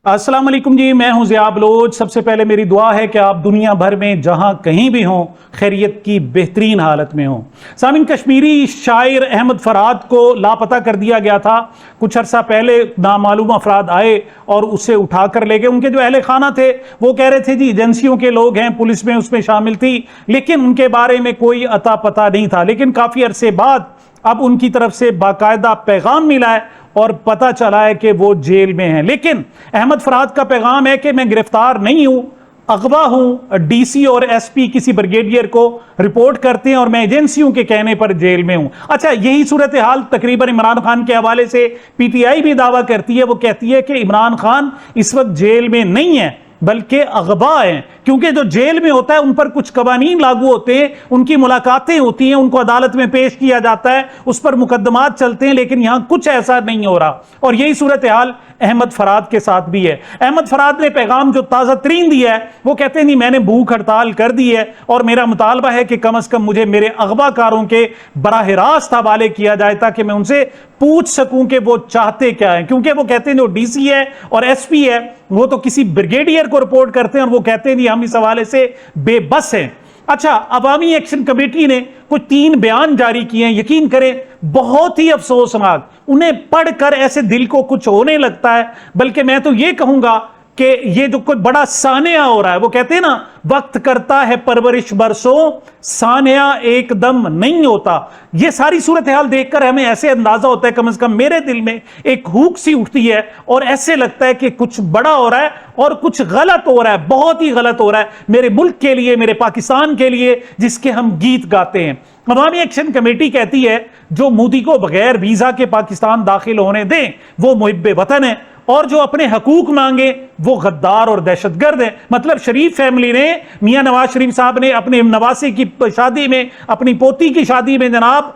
अस्सलाम वालेकुम जी, मैं हूं ज़िया बलोच। सबसे पहले मेरी दुआ है कि आप दुनिया भर में जहां कहीं भी हों खैरियत की बेहतरीन हालत में हों। सामिन, कश्मीरी शायर अहमद फरहाद को लापता कर दिया गया था। कुछ अरसा पहले नामालूम अफराद आए और उसे उठा कर ले गए। उनके जो अहले खाना थे वो कह रहे थे जी एजेंसियों के लोग हैं, पुलिस में उसमें शामिल थी, लेकिन उनके बारे में कोई अता पता नहीं था। लेकिन काफ़ी अरसे बाद अब उनकी तरफ से बाकायदा पैगाम मिला है और पता चला है कि वो जेल में हैं। लेकिन अहमद फरहाद का पैगाम है कि मैं गिरफ्तार नहीं हूं, अगवा हूं। डीसी और एसपी किसी ब्रिगेडियर को रिपोर्ट करते हैं और मैं एजेंसियों के कहने पर जेल में हूं। अच्छा, यही सूरत हाल तकरीबन इमरान खान के हवाले से पीटीआई भी दावा करती है। वो कहती है कि इमरान खान इस वक्त जेल में नहीं है बल्कि अगवा हैं, क्योंकि जो जेल में होता है उन पर कुछ कवानीन लागू होते हैं, उनकी मुलाकातें होती हैं, उनको अदालत में पेश किया जाता है, उस पर मुकदमात चलते हैं। लेकिन यहां कुछ ऐसा नहीं हो रहा और यही सूरत हाल अहमद फरहाद के साथ भी है। अहमद फरहाद ने पैगाम जो ताज़ा तरीन दिया है वो कहते हैं नहीं, मैंने भूख हड़ताल कर दी है और मेरा मुतालबा है कि कम से कम मुझे मेरे अगवाकारों के बराह रास्त हवाले किया जाए ताकि मैं उनसे पूछ सकूं कि वो चाहते क्या है। क्योंकि वो कहते हैं जो डीसी है और एसपी है वो तो किसी ब्रिगेडियर को रिपोर्ट करते हैं और वो कहते हैं नहीं, हम इस हवाले से बेबस हैं। अच्छा, अवामी एक्शन कमेटी ने कुछ 3 बयान जारी किए हैं। यकीन करें, बहुत ही अफसोसनाक। उन्हें पढ़कर ऐसे दिल को कुछ होने लगता है, बल्कि मैं तो ये कहूंगा कि ये जो कोई बड़ा सानिया हो रहा है। वो कहते हैं ना, वक्त करता है परवरिश बरसों, सानिया एकदम नहीं होता। ये सारी सूरत हाल देखकर हमें ऐसे अंदाजा होता है, कम से कम मेरे दिल में एक हुक सी उठती है और ऐसे लगता है कि कुछ बड़ा हो रहा है और कुछ गलत हो रहा है, बहुत ही गलत हो रहा है मेरे मुल्क के लिए, मेरे पाकिस्तान के लिए, जिसके हम गीत गाते हैं। अवामी एक्शन कमेटी कहती है जो मोदी को बगैर वीजा के पाकिस्तान दाखिल होने दें वो मुहिब्बे वतन है, और जो अपने हकूक मांगे वो गद्दार और दहशतगर्द है। मतलब शरीफ फैमिली ने, मियां नवाज शरीफ साहब ने अपने नवासे की शादी में, अपनी पोती की शादी में जनाब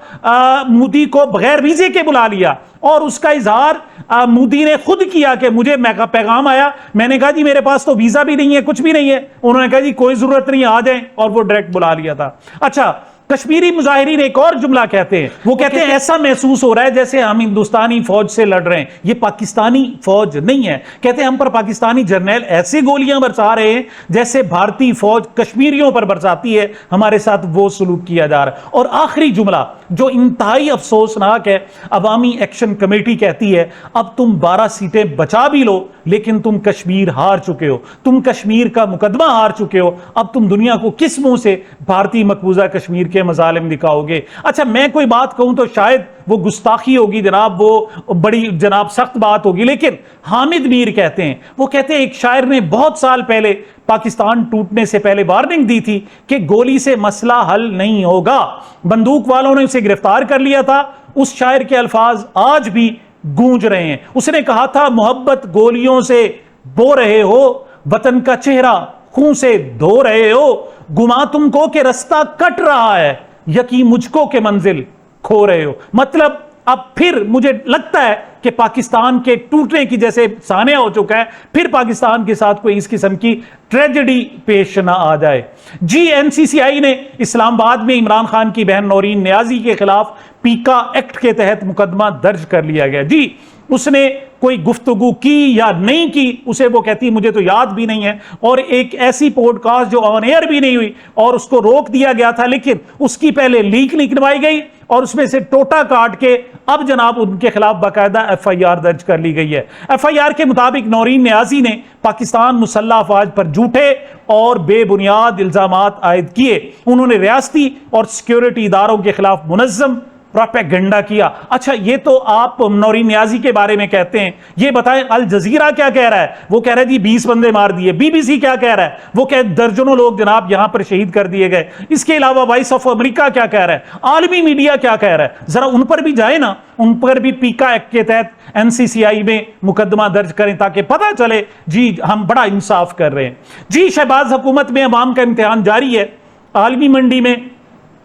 मोदी को बगैर वीजे के बुला लिया और उसका इजहार मोदी ने खुद किया कि मुझे पैगाम आया, मैंने कहा जी मेरे पास तो वीजा भी नहीं है, कुछ भी नहीं है। उन्होंने कहा जी कोई जरूरत नहीं, आ जाएं, और वो डायरेक्ट बुला लिया था। अच्छा, कश्मीरी मुजाहिरीन एक और जुमला कहते हैं। वो कहते हैं ऐसा महसूस हो रहा है जैसे हम हिंदुस्तानी फौज से लड़ रहे हैं, ये पाकिस्तानी फौज नहीं है। कहते हैं हम पर पाकिस्तानी जर्नल ऐसी गोलियां बरसा रहे हैं जैसे भारतीय फौज कश्मीरियों पर बरसाती है, हमारे साथ वो सलूक किया जा रहा है। और आखिरी जुमला जो इंतहाई अफसोसनाक है, अवामी एक्शन कमेटी कहती है अब तुम 12 सीटें बचा भी लो लेकिन तुम कश्मीर हार चुके हो, तुम कश्मीर का मुकदमा हार चुके हो। अब तुम दुनिया को किस मुंह से भारतीय मकबूजा कश्मीर के मजालिम दिखाओगे। अच्छा, मैं कोई बात कहूं तो शायद वो गुस्ताखी होगी जनाब, वो बड़ी जनाब सख्त बात होगी, लेकिन हामिद मीर कहते हैं, वो कहते हैं एक शायर ने बहुत साल पहले पाकिस्तान टूटने से पहले वार्निंग दी थी कि गोली से मसला हल नहीं होगा। बंदूक वालों ने उसे गिरफ्तार कर लिया था। उस शायर के अल्फाज आज भी गूंज रहे हैं। उसने कहा था मोहब्बत गोलियों से बो रहे हो, वतन का चेहरा खून से धो रहे हो, गुमा तुमको कि रास्ता कट रहा है, यकीन मुझको के मंजिल खो रहे हो। मतलब अब फिर मुझे लगता है कि पाकिस्तान के टूटने की जैसे सानिया हो चुका है, फिर पाकिस्तान के साथ कोई इस किस्म की ट्रेजेडी पेश ना आ जाए। जी एनसीसीआई ने इस्लामाबाद में इमरान खान की बहन नौरीन नियाजी के खिलाफ पीका एक्ट के तहत मुकदमा दर्ज कर लिया गया। जी, उसने कोई गुफ्तगू की या नहीं की उसे वो कहती है मुझे तो याद भी नहीं है, और एक ऐसी पॉडकास्ट जो ऑन एयर भी नहीं हुई और उसको रोक दिया गया था, लेकिन उसकी पहले लीक निकलवाई गई और उसमें से टोटा काट के अब जनाब उनके खिलाफ बाकायदा एफआईआर दर्ज कर ली गई है। एफआईआर के मुताबिक नौरीन नियाजी ने पाकिस्तान मुसल्लह अफवाज पर झूठे और बेबुनियाद इल्जामात आयद किए। उन्होंने रियासती और सिक्योरिटी इदारों के खिलाफ मुनज़्ज़म प्रोपेगेंडा किया। अच्छा, ये तो आप नौरीन नियाजी के बारे में कहते हैं, ये बताएं अल जजीरा क्या कह रहा है? वो कह रहा है जी 20 बंदे मार दिए। बीबीसी क्या कह रहा है? वो कह दर्जनों लोग जनाब यहां पर शहीद कर दिए गए। इसके अलावा वॉइस ऑफ अमेरिका क्या कह रहा है? आलमी मीडिया क्या कह रहा है? जरा उन पर भी जाए ना, उन पर भी पीका एक्ट के तहत एनसीसीआई में मुकदमा दर्ज करें ताकि पता चले जी हम बड़ा इंसाफ कर रहे हैं। जी, शहबाज हुकूमत में अवाम का इम्तिहान जारी है। आलमी मंडी में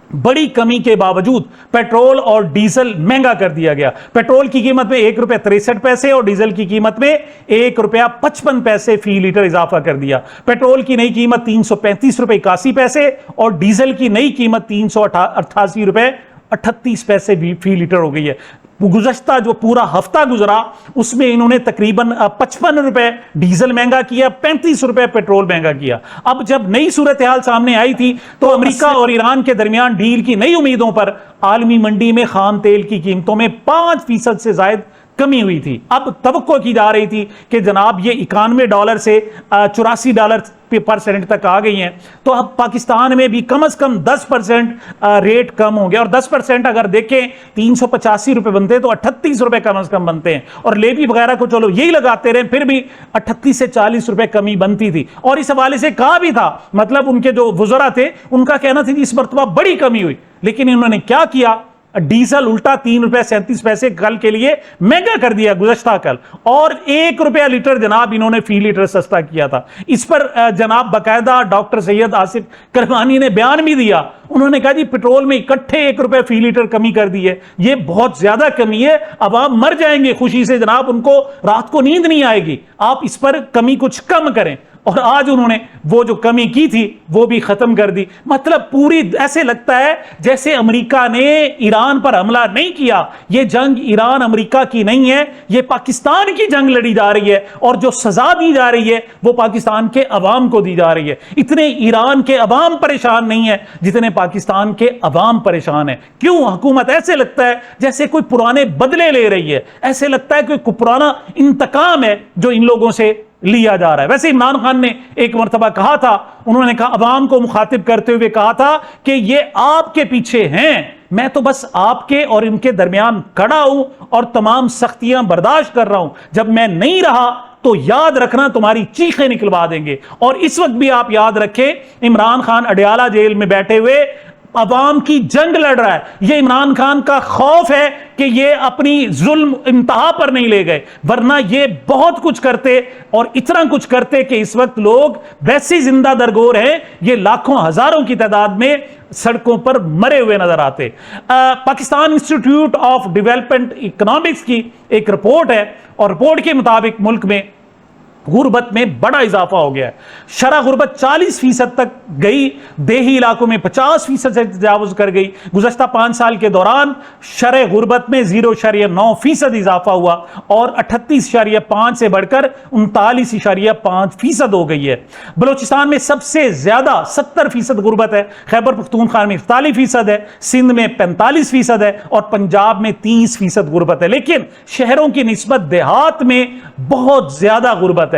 बड़ी कमी के बावजूद पेट्रोल और डीजल महंगा कर दिया गया। पेट्रोल की कीमत में ₹1.63 और डीजल की कीमत में ₹1.55 फी लीटर इजाफा कर दिया। पेट्रोल की नई कीमत ₹335.81 और डीजल की नई कीमत ₹388.38 फी लीटर हो गई है। गुज़श्ता जो पूरा हफ्ता गुजरा उसमें इन्होंने तकरीबन 55 रुपए डीजल महंगा किया, 35 रुपए पेट्रोल महंगा किया। अब जब नई सूरत हाल सामने आई थी तो अमेरिका और ईरान के दरमियान डील की नई उम्मीदों पर आलमी मंडी में खाम तेल की कीमतों में 5% से ज्यादा कमी हुई थी। अब तवक्को की जा रही थी कि जनाब ये $91 से $84 पर सेंट तक आ गई हैं, तो अब पाकिस्तान में भी कम से कम 10% रेट कम हो गया। और 10% अगर देखें 385 रुपए बनते हैं तो 38 रुपए कम से कम बनते हैं, और लेवी वगैरह को चलो यही लगाते रहे फिर भी 38 से 40 रुपए कमी बनती थी। और इस हवाले से कहा भी था, मतलब उनके जो वज़रा थे उनका कहना था कि इस मरतबा बड़ी कमी हुई, लेकिन इन्होंने क्या किया, डीजल उल्टा 3 रुपए 37 पैसे कल के लिए महंगा कर दिया गुज़श्ता कल, और 1 रुपया लीटर जनाब इन्होंने फी लीटर सस्ता किया था। इस पर जनाब बाकायदा डॉक्टर सैयद आसिफ करमानी ने बयान भी दिया। उन्होंने कहा जी पेट्रोल में इकट्ठे 1 रुपए फी लीटर कमी कर दी है, ये बहुत ज्यादा कमी है, अब आप मर जाएंगे खुशी से जनाब, उनको रात को नींद नहीं आएगी, आप इस पर कमी कुछ कम करें। और आज उन्होंने वो जो कमी की थी वो भी खत्म कर दी। मतलब पूरी ऐसे लगता है जैसे अमेरिका ने ईरान पर हमला नहीं किया। ये जंग ईरान अमेरिका की नहीं है, ये पाकिस्तान की जंग लड़ी जा रही है, और जो सजा दी जा रही है वो पाकिस्तान के अवाम को दी जा रही है। इतने ईरान के अवाम परेशान नहीं है जितने पाकिस्तान के अवाम परेशान है। क्यों? हुकूमत ऐसे लगता है जैसे कोई पुराने बदले ले रही है, ऐसे लगता है कोई पुराना इंतकाम है जो इन लोगों से लिया जा रहा है। वैसे इमरान खान ने एक मरतबा कहा था, उन्होंने कहा अवाम को मुखातिब करते हुए कहा था कि ये आपके पीछे हैं, मैं तो बस आपके और इनके दरमियान खड़ा हूं और तमाम सख्तियां बर्दाश्त कर रहा हूं, जब मैं नहीं रहा तो याद रखना तुम्हारी चीखें निकलवा देंगे। और इस वक्त भी आप याद रखें इमरान खान अडयाला जेल में बैठे हुए अवाम की जंग लड़ रहा है। ये इमरान खान का खौफ है कि ये अपनी जुल्म इंतहा पर नहीं ले गए, वरना ये बहुत कुछ करते और इतना कुछ करते कि इस वक्त लोग वैसे जिंदा दरगोर हैं, ये लाखों हजारों की तादाद में सड़कों पर मरे हुए नजर आते। Pakistan institute of development economics की एक रिपोर्ट है, और रिपोर्ट के मुताबिक मुल्क में गुर्बत में बड़ा इजाफा हो गया है। शरह गुर्बत 40% तक गई, देही इलाकों में 50% से तजावुज कर गई। गुज़श्ता 5 साल के दौरान शरह गुर्बत में 0.9% इजाफा हुआ, और 38.5 से बढ़कर 39.5% हो गई है। बलोचिस्तान में सबसे ज्यादा 70% गुर्बत है, खैबर पख्तूनख्वा में 41% है, सिंध में 45% है, और पंजाब में 30% गुर्बत है। लेकिन शहरों की निस्बत देहात में बहुत ज्यादा गुर्बत है।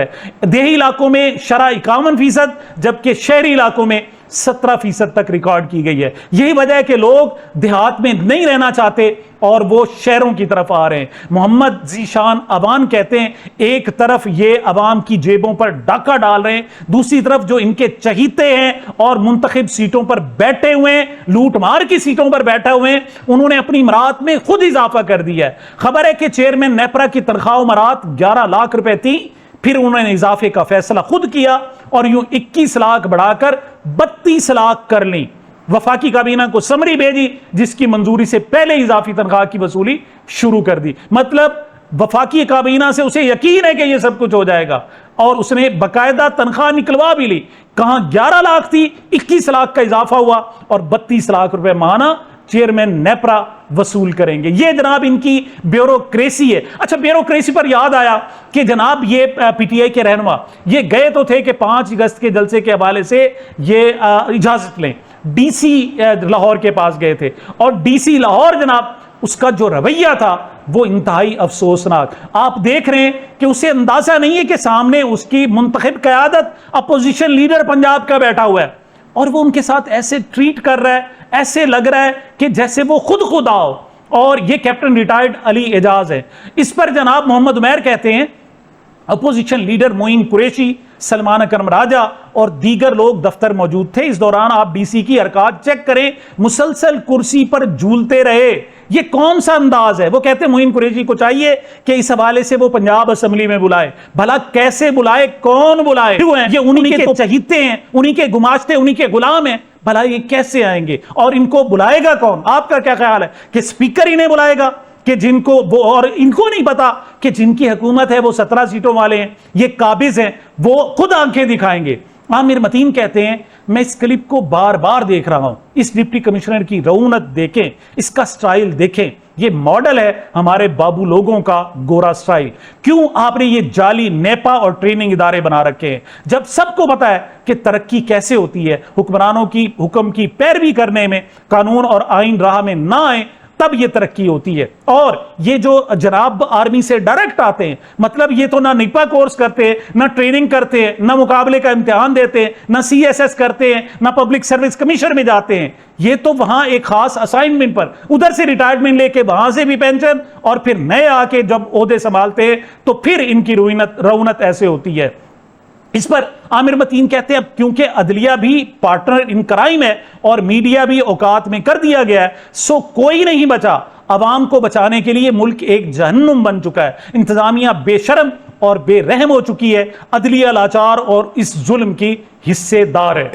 देही इलाकों में शरह 51%, जबकि शहरी इलाकों में 17% तक रिकॉर्ड की गई है। यही वजह है कि लोग देहात में नहीं रहना चाहते और वो शहरों की तरफ आ रहे हैं। मोहम्मद जीशान अवान कहते हैं, एक तरफ ये अवाम की जेबों पर डाका डाल रहे हैं, दूसरी तरफ जो इनके चहीते हैं और मुंतखब सीटों पर बैठे हुए हैं, लूट मार की सीटों पर बैठे हुए हैं, उन्होंने अपनी इमारत में खुद इजाफा कर दिया है। खबर है कि चेयरमैन नेपरा की तनख्वाह इमारत 11 लाख रुपए थी, फिर उन्होंने इजाफे का फैसला खुद किया और यूं 21 लाख बढ़ाकर 32 लाख कर ली। वफाकी काबीना को समरी भेजी, जिसकी मंजूरी से पहले इजाफी तनख्वाह की वसूली शुरू कर दी। मतलब वफाकी काबीना से उसे यकीन है कि यह सब कुछ हो जाएगा, और उसने बकायदा तनख्वाह निकलवा भी ली। कहां 11 लाख थी, 21 लाख का इजाफा हुआ, और 32 लाख रुपए माना चेयरमैन नेपरा वसूल करेंगे। ये जनाब इनकी ब्यूरोक्रेसी है। अच्छा, ब्यूरोक्रेसी पर याद आया कि जनाब ये पीटीआई के रहनुमा ये गए तो थे कि 5 अगस्त के जलसे के हवाले से ये इजाजत लें, डीसी लाहौर के पास गए थे, और डीसी लाहौर जनाब उसका जो रवैया था वो इंतहाई अफसोसनाक। आप देख रहे हैं कि उसे अंदाजा नहीं है कि सामने उसकी मुंतखब क़यादत अपोजिशन लीडर पंजाब का बैठा हुआ है, और वो उनके साथ ऐसे ट्रीट कर रहा है, ऐसे लग रहा है कि जैसे वो खुद खुदा हो। और ये कैप्टन रिटायर्ड अली एजाज है। इस पर जनाब मोहम्मद उमैर कहते हैं, अपोजिशन लीडर मोइन कुरैशी, सलमान अकरम राजा और दीगर लोग दफ्तर मौजूद थे। इस दौरान आप डीसी की हरकत चेक करें, मुसलसल कुर्सी पर झूलते रहे। ये कौन सा अंदाज है? वो कहते हैं मोइन कुरैशी को चाहिए कि इस हवाले से वो पंजाब असेंबली में बुलाए। भला कैसे बुलाए, कौन बुलाए? ये उन्हीं के चहीते हैं, उन्हीं के गुमाश्ते, उन्हीं के गुलाम हैं। भला ये कैसे आएंगे और इनको बुलाएगा कौन? आपका क्या ख्याल है कि स्पीकर इन्हें बुलाएगा कि जिनको वो, और इनको नहीं पता कि जिनकी हुकूमत है वो 17 सीटों वाले हैं, ये काबिज हैं, वो खुद आंखें दिखाएंगे। आमिर मतीन कहते हैं, मैं इस क्लिप को बार बार देख रहा हूं। इस डिप्टी कमिश्नर की रऊनत देखें, इसका स्टाइल देखें, یہ ماڈل ہے ہمارے بابو لوگوں کا گورا سٹائل۔ کیوں آپ نے یہ جعلی نیپا اور ٹریننگ ادارے بنا رکھے ہیں جب سب کو پتا ہے کہ ترقی کیسے ہوتی ہے؟ حکمرانوں کی حکم کی پیروی کرنے میں، قانون اور آئین راہ میں نہ آئے تب یہ ترقی ہوتی ہے۔ اور یہ جو جناب آرمی سے ڈائریکٹ آتے ہیں، مطلب یہ تو نہ نیپا کورس کرتے ہیں، نہ ٹریننگ کرتے ہیں، نہ مقابلے کا امتحان دیتے ہیں، نہ سی ایس ایس کرتے ہیں، نہ پبلک سروس کمیشن میں جاتے ہیں۔ یہ تو وہاں ایک خاص اسائنمنٹ پر ادھر سے ریٹائرمنٹ لے کے وہاں سے بھی پینشن، اور پھر نئے آ کے جب عہدے سنبھالتے ہیں تو پھر ان کی رونت ایسے ہوتی ہے۔ اس پر عامر متین کہتے ہیں اب کیونکہ عدلیہ بھی پارٹنر ان کرائم ہے اور میڈیا بھی اوقات میں کر دیا گیا ہے، سو کوئی نہیں بچا۔ عوام کو بچانے کے لیے ملک ایک جہنم بن چکا ہے، انتظامیہ بے شرم اور بے رحم ہو چکی ہے، عدلیہ لاچار اور اس ظلم کی حصے دار ہے۔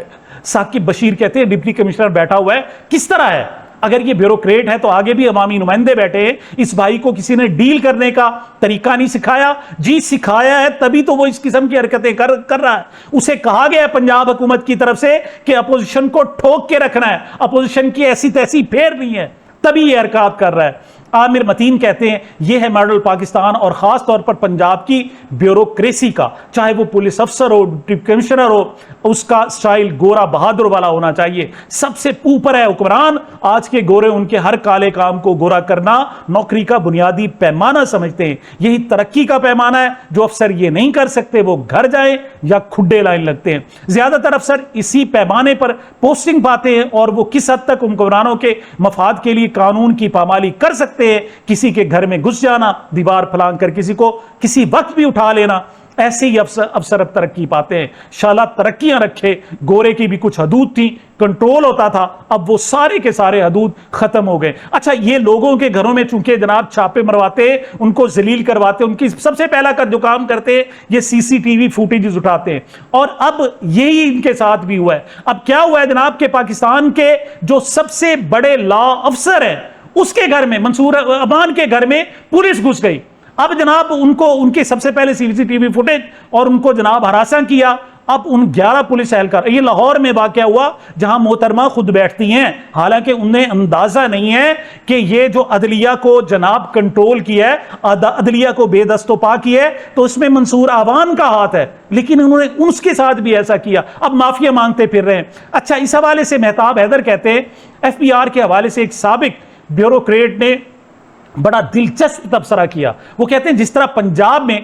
ثاقب بشیر کہتے ہیں ڈپٹی کمشنر بیٹھا ہوا ہے، کس طرح ہے؟ اگر یہ بیوروکریٹ ہے تو آگے بھی عوامی نمائندے بیٹھے ہیں، اس بھائی کو کسی نے ڈیل کرنے کا طریقہ نہیں سکھایا؟ جی سکھایا ہے، تبھی تو وہ اس قسم کی حرکتیں کر رہا ہے۔ اسے کہا گیا ہے پنجاب حکومت کی طرف سے کہ اپوزیشن کو ٹھوک کے رکھنا ہے، اپوزیشن کی ایسی تیسی پھیر نہیں ہے، تبھی یہ حرکات کر رہا ہے۔ عامر متین کہتے ہیں یہ ہے ماڈل پاکستان اور خاص طور پر پنجاب کی بیوروکریسی کا، چاہے وہ پولیس افسر ہو، ڈپٹی کمشنر ہو، اس کا سٹائل گورا بہادر والا ہونا چاہیے۔ سب سے اوپر ہے حکمران، آج کے گورے ان کے ہر کالے کام کو گورا کرنا نوکری کا بنیادی پیمانہ سمجھتے ہیں۔ یہی ترقی کا پیمانہ ہے، جو افسر یہ نہیں کر سکتے وہ گھر جائیں یا کھڈے لائن لگتے ہیں۔ زیادہ تر افسر اسی پیمانے پر پوسٹنگ پاتے ہیں اور وہ کس حد تک حکمرانوں کے مفاد کے لیے قانون کی پامالی کر سکتے ہیں، کسی کے گھر میں گھس جانا، دیوار پھلانگ کر کسی کو کسی وقت بھی اٹھا لینا، ایسے ہی افسر اب ترقی پاتے ہیں۔ شالا ترقیاں رکھے، گورے کی بھی کچھ حدود تھی، کنٹرول ہوتا تھا، اب وہ سارے کے سارے حدود ختم ہو گئے۔ اچھا یہ لوگوں کے گھروں میں چونکہ جناب چھاپے مرواتے، ان کو ذلیل کرواتے، ان کی سب سے پہلا جو کام کرتے یہ سی سی ٹی وی فوٹیجز اٹھاتے ہیں، اور اب یہی ان کے ساتھ بھی ہوا ہے۔ اب کیا ہوا ہے جناب کہ پاکستان کے جو سب سے بڑے لا افسر ہیں اس کے گھر میں، منصور امان کے گھر میں پولیس گھس گئی۔ اب جناب ان کے سب سے پہلے سی سی ٹی وی فوٹیج اور ان کو جناب ہراساں کیا۔ اب ان 11 پولیس اہلکار، یہ لاہور میں واقعہ ہوا جہاں محترمہ خود بیٹھتی ہیں، حالانکہ انہیں اندازہ نہیں ہے کہ یہ جو عدلیہ کو جناب کنٹرول کیا ہے، عدلیہ کو بے دست و پا کیا ہے، تو اس میں منصور اعوان کا ہاتھ ہے، لیکن انہوں نے اس کے ساتھ بھی ایسا کیا، اب معافیا مانگتے پھر رہے ہیں۔ اچھا اس حوالے سے مہتاب حیدر کہتے ہیں ایف بی آر کے حوالے سے ایک سابق بیوروکریٹ نے بڑا دلچسپ تبصرہ کیا۔ وہ کہتے ہیں جس طرح پنجاب میں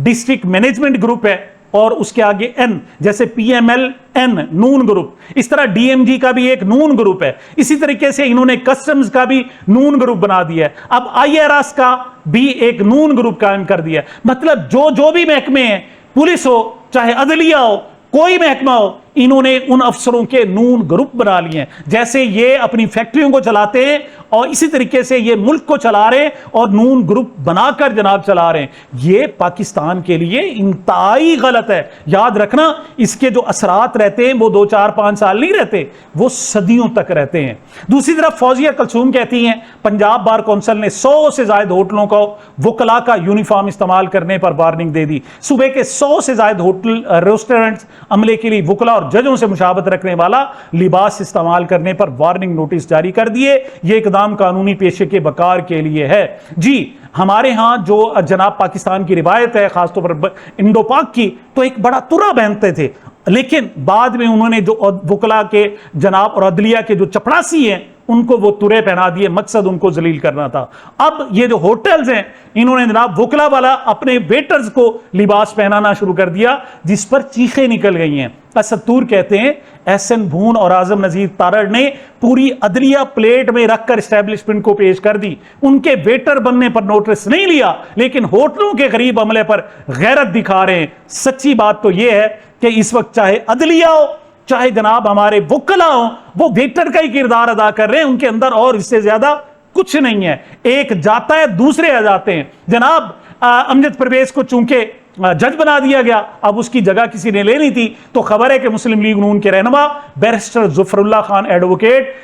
ڈسٹرکٹ مینجمنٹ گروپ ہے اور اس کے آگے این، جیسے پی ایم ایل این نون گروپ، اس طرح ڈی ایم جی کا بھی ایک نون گروپ ہے، اسی طریقے سے انہوں نے کسٹمز کا بھی نون گروپ بنا دیا ہے، اب آئی آر ایس کا بھی ایک نون گروپ قائم کر دیا ہے۔ مطلب جو بھی محکمے ہیں، پولیس ہو چاہے عدلیہ ہو، کوئی محکمہ ہو، انہوں نے ان افسروں کے نون گروپ بنا لیے ہیں۔ جیسے یہ اپنی فیکٹریوں کو چلاتے ہیں اور اسی طریقے سے یہ ملک کو چلا رہے ہیں اور نون گروپ بنا کر جناب چلا رہے ہیں۔ یہ پاکستان کے لیے انتہائی غلط ہے۔ یاد رکھنا اس کے جو اثرات رہتے ہیں وہ 2 4 5 سال نہیں رہتے، وہ صدیوں تک رہتے ہیں۔ دوسری طرف فوزیہ کلثوم کہتی ہیں پنجاب بار کونسل نے 100 سے زائد ہوٹلوں کو وکلا کا یونیفارم استعمال کرنے پر وارننگ دے دی۔ صوبے کے 100 سے زائد ہوٹل ریسٹورنٹس عملے کے لیے وکلا اور ججوں سے مشابہت رکھنے والا لباس استعمال کرنے پر وارننگ نوٹس جاری کر دیے۔ یہ اقدام قانونی پیشے کے بقار کے لیے ہے۔ جی ہمارے ہاں جو جناب پاکستان کی روایت ہے، خاص طور پر انڈو پاک کی، تو ایک بڑا ترا پہنتے تھے، لیکن بعد میں انہوں نے جو وکلا کے جناب اور عدلیہ کے جو چپڑاسی ہیں ان کو وہ ترے پہنا دیے، مقصد ان کو ذلیل کرنا تھا۔ اب یہ جو ہوٹلز ہیں انہوں نے جناب وکلا والا اپنے ویٹرز کو لباس پہنانا شروع کر دیا، جس پر چیخیں نکل گئی ہیں۔ اسطور کہتے ہیں احسن بھون اور اعظم نذیر تارڑ نے پوری عدلیہ پلیٹ میں رکھ کر اسٹیبلشمنٹ کو پیش کر دی، ان کے ویٹر بننے پر نوٹس نہیں لیا، لیکن ہوٹلوں کے غریب عملے پر غیرت دکھا رہے ہیں۔ سچی بات تو یہ ہے کہ اس وقت چاہے عدلیہ ہو چاہے جناب ہمارے وکلا ہوں، وہ ویٹر کا ہی کردار ادا کر رہے ہیں، ان کے اندر اور اس سے زیادہ کچھ نہیں ہے۔ ایک جاتا ہے دوسرے آ جاتے ہیں۔ جناب امجد پرویز کو چونکہ جج بنا دیا گیا، اب اس کی جگہ کسی نے لینی تھی، تو خبر ہے کہ مسلم لیگ نون کے رہنما بیرسٹر ظفر اللہ خان ایڈوکیٹ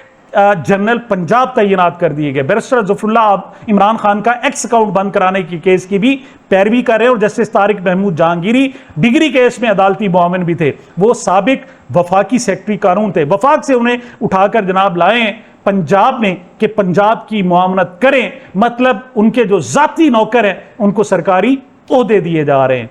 جنرل پنجاب تعینات کر دیے گئے۔ بیرسٹر ظفر اللہ اب عمران خان کا ایکس اکاؤنٹ بند کرانے کی کیس کی بھی پیروی کر رہے ہیں، اور justice Tariq Mahmood Jahangiri degree case میں عدالتی معاون بھی تھے۔ وہ سابق وفاقی سیکرٹری قانون تھے، وفاق سے انہیں اٹھا کر جناب لائے ہیں पंजाब में कि पंजाब की मुआवनत करें, मतलब उनके जो जाती नौकर हैं उनको सरकारी ओहदे दिए जा रहे हैं।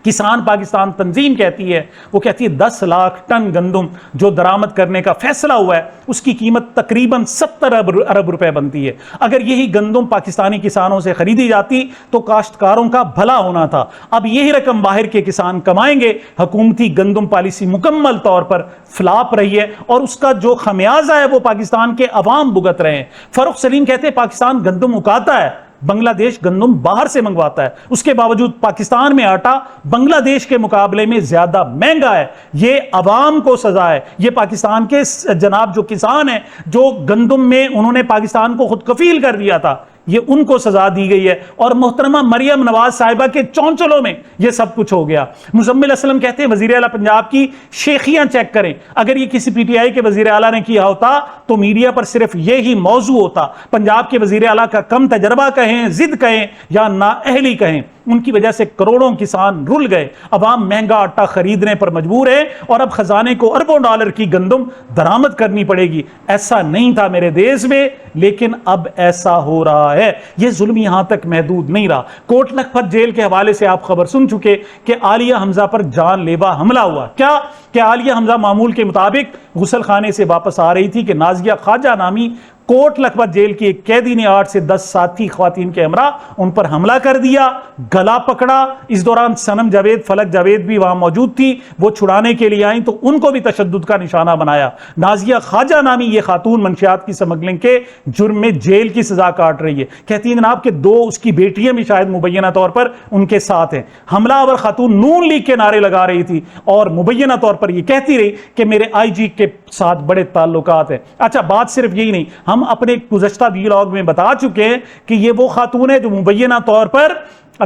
किसान पाकिस्तान तंजीम कहती है, वो कहती है 10 लाख टन गंदम जो दरामद करने का फैसला हुआ है उसकी कीमत तकरीबन 70 अरब रुपए बनती है। अगर यही गंदम पाकिस्तानी किसानों से खरीदी जाती तो काश्तकारों का भला होना था। अब यही रकम बाहर के किसान कमाएंगे। हुकूमती गंदम पॉलिसी मुकम्मल तौर पर फ्लॉप रही है और उसका जो खमियाजा है वो पाकिस्तान के अवाम भुगत रहे हैं। फरूख सलीम कहते हैं पाकिस्तान गंदम उगाता है, बांग्लादेश गंदम बाहर से मंगवाता है, उसके बावजूद पाकिस्तान में आटा बांग्लादेश के मुकाबले में ज्यादा महंगा है। ये अवाम को सजा है। ये पाकिस्तान के जनाब जो किसान हैं जो गंदम में उन्होंने पाकिस्तान को खुद कफील कर दिया था, ये उनको सजा दी गई है। और मोहतरमा मरियम नवाज साहिबा के चौंचलों में ये सब कुछ हो गया। मुजम्मिल असलम कहते हैं वजीर आला पंजाब की शेखियां चेक करें, अगर ये किसी पीटीआई के वजीर आला ने किया होता तो मीडिया पर सिर्फ यही मौजू होता। पंजाब के वजीर आला का कम तजर्बा कहें, जिद कहें या नाअहली कहें, उनकी वजह से करोड़ों किसान रुल गए। अवाम महंगा आटा खरीदने पर मजबूर है और अब खजाने को अरबों डॉलर की गंदम दरामद करनी पड़ेगी। ऐसा नहीं था मेरे देश में, लेकिन अब ऐसा हो रहा है। यह जुल्म यहां तक महदूद नहीं रहा। कोट लखपत जेल के हवाले से आप खबर सुन चुके कि आलिया हमजा पर जानलेवा हमला हुआ। क्या कि आलिया हमजा मामूल के मुताबिक गुसल खाने से वापस आ रही थी कि नाजिया ख्वाजा नामी कोट लखपत जेल की एक कैदी ने 8 से 10 साथी ख्वातीन के हमरा उन पर हमला कर दिया, गला पकड़ा। इस दौरान सनम जावेद, फलक जावेद भी वहां मौजूद थी। वो छुड़ाने के लिए आई तो उनको भी तशद्दुद का निशाना बनाया। नाजिया ख्वाजा नामी ये खातून मंशियात की स्मगलिंग के जुर्म में जेल की सजा काट रही है। कहती है जनाब कि 2 उसकी बेटियां भी शायद मुबैना तौर पर उनके साथ हैं। हमलावर खातून नून लीग के नारे लगा रही थी और मुबैना तौर पर यह कहती रही कि मेरे IG के साथ बड़े ताल्लुकात हैं। अच्छा, बात सिर्फ यही नहीं, हम अपने गुज़श्ता व्लॉग में बता चुके हैं कि ये वो खातून है जो मुबैना तौर पर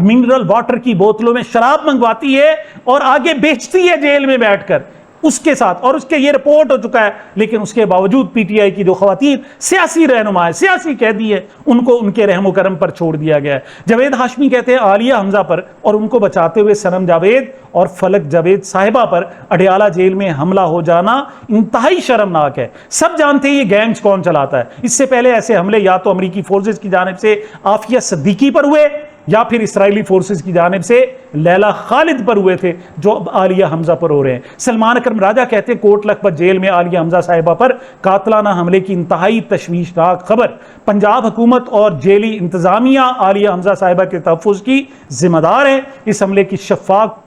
मिनरल वाटर की बोतलों में शराब मंगवाती है और आगे बेचती है जेल में बैठकर उसके साथ, और उसके ये रिपोर्ट हो चुका है। लेकिन उसके बावजूद पीटीआई की जो खवातीन सियासी रहनुमा है, सियासी कैदी है, उनको उनके रहमो करम पर छोड़ दिया गया है। जावेद हाशमी कहते हैं आलिया हमजा पर और उनको बचाते हुए सनम जावेद और फलक जावेद साहिबा पर अडियाला जेल में हमला हो जाना इंतहाई शर्मनाक है। सब जानते हैं ये गैंग्स कौन चलाता है। इससे पहले ऐसे हमले या तो अमरीकी फोर्सेस की जानिब से आफिया सिद्दीकी पर हुए या फिर इसराइली फोर्सेस की जानिब से लैला खालिद पर हुए थे, जो अब आलिया हमजा पर हो रहे हैं। सलमान अकरम राजा कहते हैं कोट लखपत जेल में आलिया हमजा साहिबा पर कातलाना हमले की इंतहाई तशवीशनाक खबर। पंजाब हुकूमत और जेली इंतजामिया आलिया हमजा साहिबा के तहफ़्फ़ुज़ की जिम्मेदार है। इस हमले की शफ़ाफ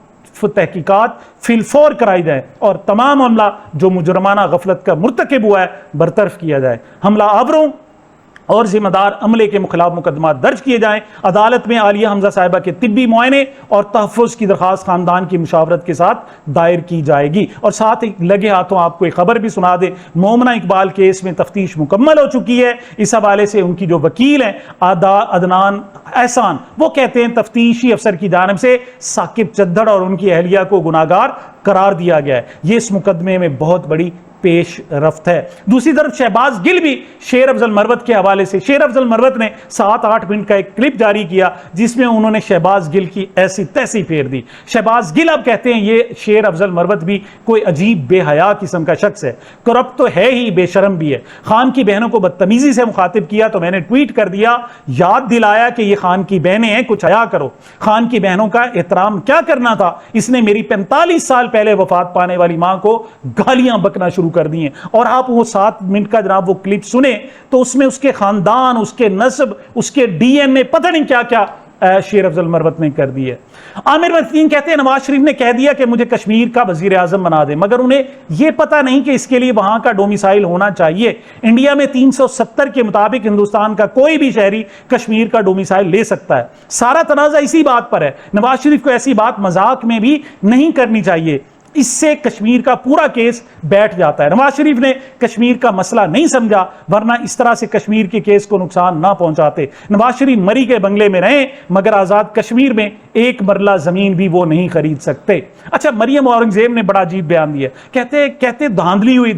तहकीकात फिलफौर कराई जाए और तमाम हमला जो मुजरमाना गफलत का मुर्तकिब हुआ है बरतरफ किया जाए। हमला आवरों और जिम्मेदार अमले के खिलाफ मुकदमा दर्ज किए जाएं। अदालत में आलिया हमजा साहिबा के तिब्बी मुआयने और तहफ़्फ़ुज़ की दरख्वास्त खानदान की मुशावरत के साथ दायर की जाएगी। और साथ ही लगे हाथों आपको एक खबर भी सुना दे, मोमना इकबाल केस में तफ्तीश मुकम्मल हो चुकी है। इस हवाले से उनकी जो वकील हैं अदनान एहसान, वो कहते हैं तफ्तीशी अफसर की जानिब से साकिब चद्दड़ और उनकी अहलिया को गुनाहगार करार दिया गया है। ये इस मुकदमे में बहुत बड़ी पेश रफ्त है। दूसरी तरफ शहबाज गिल भी शेर अफजल मरवत के हवाले से, शेर अफजल मरवत ने 7-8 मिनट का एक क्लिप जारी किया जिसमें उन्होंने शहबाज गिल की ऐसी तैसी फेर दी। शहबाज गिल अब कहते हैं ये शेर अफजल मरवत भी कोई अजीब बेहया किस्म का शख्स है, करप्ट तो है ही, बेशरम भी है। खान की बहनों को बदतमीजी से मुखातिब किया तो मैंने ट्वीट कर दिया, याद दिलाया कि ये खान की बहनें हैं, कुछ हया करो। खान की बहनों का एहतराम क्या करना था, इसने मेरी 45 साल पहले वफात पाने वाली मां को गालियां बकना शुरू कर दी हैं। और आप वो 7 मिनट का जनाब वो क्लिप सुने तो उसमें उसके खानदान, उसके नस्ब, उसके DNA पता नहीं क्या क्या शेर अफजल मरवत ने कर दी है। आमिर मतीन कहते हैं नवाज शरीफ ने कह दिया कि मुझे कश्मीर का वजीर आजम बना दे, मगर उन्हें यह पता नहीं कि इसके लिए वहां का डोमिसाइल होना चाहिए। इंडिया में 370 के मुताबिक हिंदुस्तान का कोई भी शहरी कश्मीर का डोमिसाइल ले सकता है। सारा तनाजा इसी बात पर है। नवाज शरीफ को ऐसी बात मजाक में भी नहीं करनी चाहिए, इससे कश्मीर का पूरा केस बैठ जाता है। नवाज शरीफ ने कश्मीर का मसला नहीं समझा, वरना इस तरह से कश्मीर के केस को नुकसान ना पहुंचाते। नवाज शरीफ मरी के बंगले में रहे, मगर आजाद कश्मीर में एक मरला जमीन भी वो नहीं खरीद सकते। अच्छा, मरियम औरंगजेब ने बड़ा अजीब बयान दिया, कहते धांधली हुई।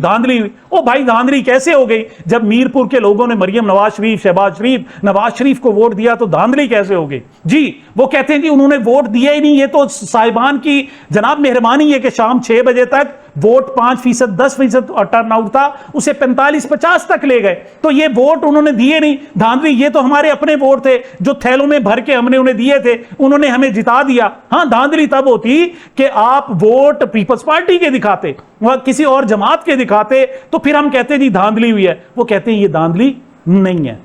ओ भाई, धांधली कैसे हो गई? जब मीरपुर के लोगों ने मरियम नवाज शरीफ, शहबाज शरीफ, नवाज शरीफ को वोट दिया तो धांधली कैसे हो गई? जी, वो कहते हैं कि उन्होंने वोट दिया ही नहीं, ये तो साहिबान की जनाब मेहरबानी है कि शाम 6 बजे तक वोट 5%, 10% और टर्न आउट था, उसे 45-50 तक ले गए। तो ये वोट उन्होंने दिए नहीं, धांधली, ये तो हमारे अपने वोट थे जो थैलों में भर के हमने उन्हें दिए थे, उन्होंने हमें जिता दिया। हाँ, धांधली तब होती कि आप वोट पीपल्स पार्टी के दिखाते, वह किसी और जमात के दिखाते, तो फिर हम कहते जी धांधली हुई है। वो कहते हैं ये धांधली नहीं है।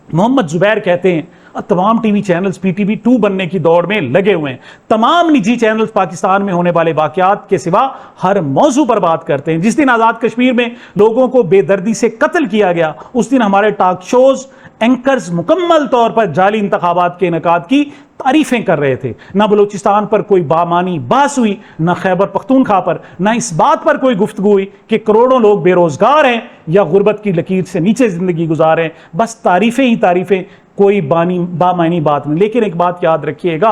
मोहम्मद जुबैर कहते हैं तमाम टीवी चैनल्स पीटीवी 2 बनने की दौड़ में लगे हुए हैं। तमाम निजी चैनल्स पाकिस्तान में होने वाले वाकयात के सिवा हर मौजू पर बात करते हैं। जिस दिन आज़ाद कश्मीर में लोगों को बेदर्दी से कत्ल किया गया, उस दिन हमारे टॉक शोज एंकर्स मुकम्मल तौर पर जाली इंतखाबात के इनेकाद की तारीफें कर रहे थे। ना बलूचिस्तान पर कोई बामानी बहस हुई, ना खैबर पख्तूनख्वा पर, ना इस बात पर कोई गुफ्तगू हुई कि करोड़ों लोग बेरोजगार हैं या गुर्बत की लकीर से नीचे जिंदगी गुजार हैं। बस तारीफें ही तारीफें, कोई बामानी बात नहीं। लेकिन एक बात याद रखिएगा,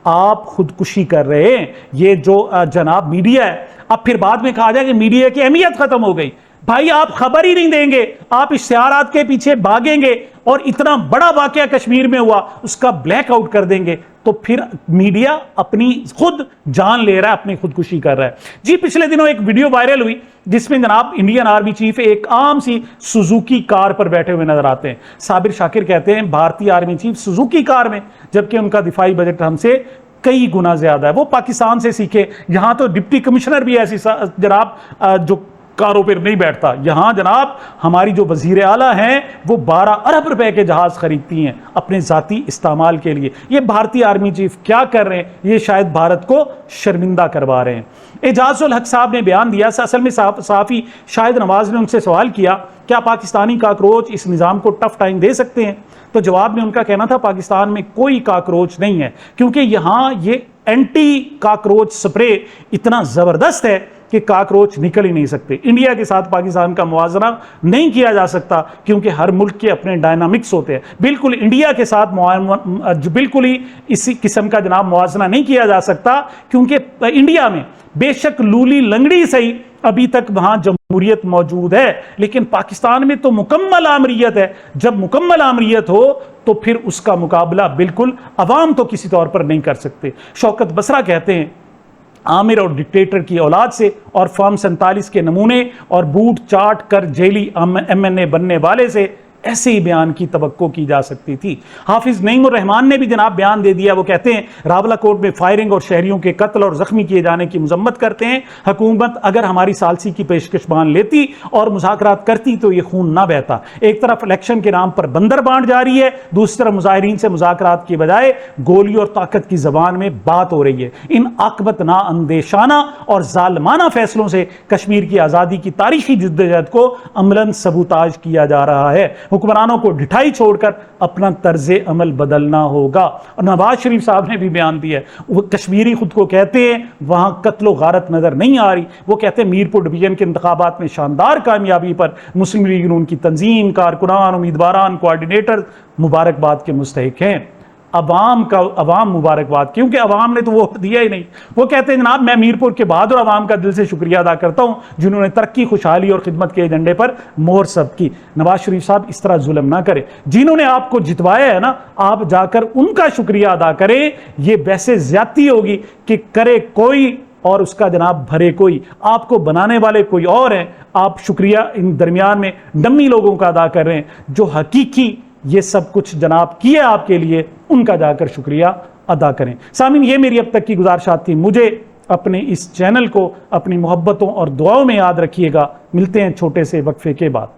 आप खुदकुशी कर रहे हैं। ये जो जनाब मीडिया है, अब फिर बाद में कहा जाए कि मीडिया की अहमियत खत्म हो गई। भाई आप खबर ही नहीं देंगे, आप इश्तिहारात के पीछे भागेंगे और इतना बड़ा वाकया कश्मीर में हुआ उसका ब्लैक आउट कर देंगे, तो फिर मीडिया अपनी खुद जान ले रहा है, अपनी खुदकुशी कर रहा है। जी, पिछले दिनों एक वीडियो वायरल हुई जिसमें जनाब इंडियन आर्मी चीफ एक आम सी सुजुकी कार पर बैठे हुए नजर आते हैं। साबिर शाकिर कहते हैं भारतीय आर्मी चीफ सुजुकी कार में, जबकि उनका दिफाई बजट हमसे कई गुना ज्यादा है। वो पाकिस्तान से सीखे। यहां तो डिप्टी कमिश्नर भी ऐसी जनाब जो कारों पर नहीं बैठता। यहां जनाब हमारी जो वजीर आला हैं वो 12 अरब रुपए के जहाज खरीदती हैं अपने जाती इस्तेमाल के लिए। ये भारतीय आर्मी चीफ क्या कर रहे हैं? ये शायद भारत को शर्मिंदा करवा रहे हैं। एजाजुल हक साहब ने बयान दिया, असल में सहाफी शाहिद नवाज ने उनसे सवाल किया क्या पाकिस्तानी काकरोच इस निज़ाम को टफ टाइम दे सकते हैं? तो जवाब में उनका कहना था पाकिस्तान में कोई काकरोच नहीं है, क्योंकि यहां ये एंटी काकरोच स्प्रे इतना जबरदस्त है कि काकरोच निकल ही नहीं सकते। इंडिया के साथ पाकिस्तान का मुआवजा नहीं किया जा सकता क्योंकि हर मुल्क के अपने डायनामिक्स होते हैं। बिल्कुल इंडिया के साथ बिल्कुल ही इसी किस्म का जनाब मुआवजा नहीं किया जा सकता, क्योंकि इंडिया में बेशक लूली लंगड़ी सही अभी तक वहां जमहूरियत मौजूद है, लेकिन पाकिस्तान में तो मुकम्मल आमरीयत है। जब मुकम्मल आमरीयत हो तो फिर उसका मुकाबला बिल्कुल अवाम तो किसी तौर पर नहीं कर सकते। शौकत बसरा कहते हैं आमिर और डिक्टेटर की औलाद से और फॉर्म 47 के नमूने और बूट चाट कर जेली MNA बनने वाले से ऐसे ही बयान की तवक्को की जा सकती थी। हाफिज नईमुर रहमान ने भी जनाब बयान दे दिया। वो कहते हैं रावलाकोट में फायरिंग और शहरियों के कत्ल और जख्मी किए जाने की मजम्मत करते हैं। हुकूमत अगर हमारी सालसी की पेशकश मान लेती और मुज़ाकरात करती तो ये खून ना बहता। एक तरफ इलेक्शन के नाम पर बंदर बांट जारी है, दूसरी तरफ मुजाहिरीन से मुज़ाकरात की बजाय गोली और ताकत की जबान में बात हो रही है। इन आकबत ना अंदेशाना और जालमाना फैसलों से कश्मीर की आज़ादी की तारीखी जिद्दोजहद को अमलन सबूताज किया जा रहा है। हुक्मरानों को ढिठाई छोड़कर अपना तर्ज अमल बदलना होगा। और नवाज शरीफ साहब ने भी बयान दिया है, वो कश्मीरी खुद को कहते हैं, वहां कत्लो गारत नजर नहीं आ रही। वो कहते हैं मीरपुर डिवीजन के इंतखाबात में शानदार कामयाबी पर मुस्लिम लीग नून की तंजीम, कारकुनान, उम्मीदवारान, कोऑर्डिनेटर मुबारकबाद के मुस्तहिक हैं। अवाम मुबारकबाद, क्योंकि अवाम ने तो वोट दिया ही नहीं। वो कहते हैं जनाब मैं मीरपुर के बहादुर अवाम का दिल से शुक्रिया अदा करता हूं जिन्होंने तरक्की, खुशहाली और खिदमत के एजेंडे पर मोहर सब की। नवाज शरीफ साहब इस तरह जुल्म ना करें, जिन्होंने आपको जितवाया है ना, आप जाकर उनका शुक्रिया अदा करें। ये वैसे ज्यादती होगी कि करे कोई और उसका जनाब भरे कोई, आपको बनाने वाले कोई और हैं। आप शुक्रिया इन दरमियान में डम्मी लोगों का अदा कर रहे हैं जो हकीकी ये सब कुछ जनाब किया आपके लिए, उनका जाकर शुक्रिया अदा करें। सामीन, ये मेरी अब तक की गुजारिशात थी। मुझे अपने इस चैनल को अपनी मोहब्बतों और दुआओं में याद रखिएगा। मिलते हैं छोटे से वक्फे के बाद।